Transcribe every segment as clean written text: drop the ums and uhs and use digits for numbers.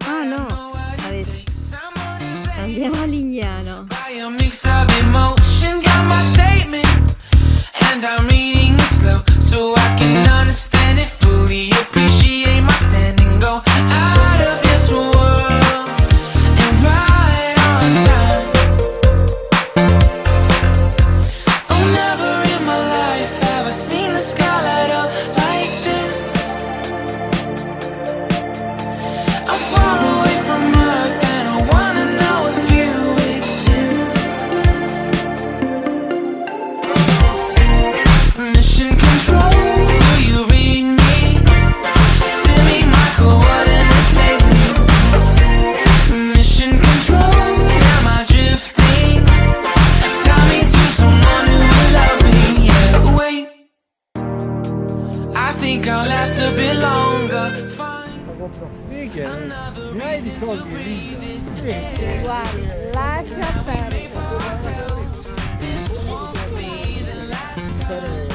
Ah no, adesso andiamo a Lignano. And I'm reading it slow so I can understand it fully. Appreciate my stand and go out of this world and right on time. Oh, never in my life have I seen the sky light up like this. I'm far away from Earth and I wanna know if you exist. Mission control, do you read me? Send me my coordinates lately. Mission control, am I drifting? Tie me to someone who will love me. Yeah, wait, I think I'll last a bit longer. Find another reason to breathe this air. Guarda, lascia perdere. This won't be the last time.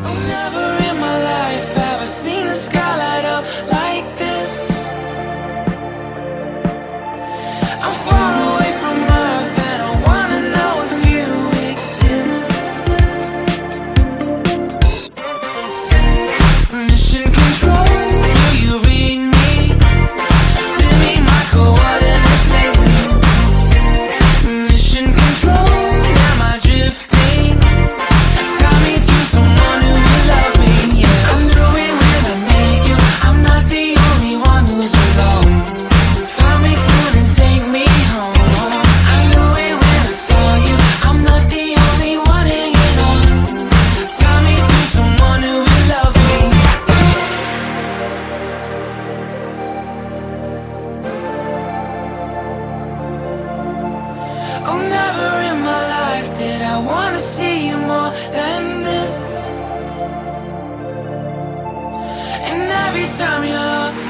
Oh, never in my life have I seen the sky light up like this. I'm far away from Earth and I wanna know if you exist. Mission control, do you read me? Send me my coordinates lately. Mission control, am I drifting? Tie me to someone who will love me. Yeah, I knew it when I met you. I'm not the only one who's alone. Find me soon and take me home. I knew it when I saw you. I'm not the only one hanging on. Tie me to someone who will love me. Oh, never in my life did I wanna see you more than this. And every time you're lost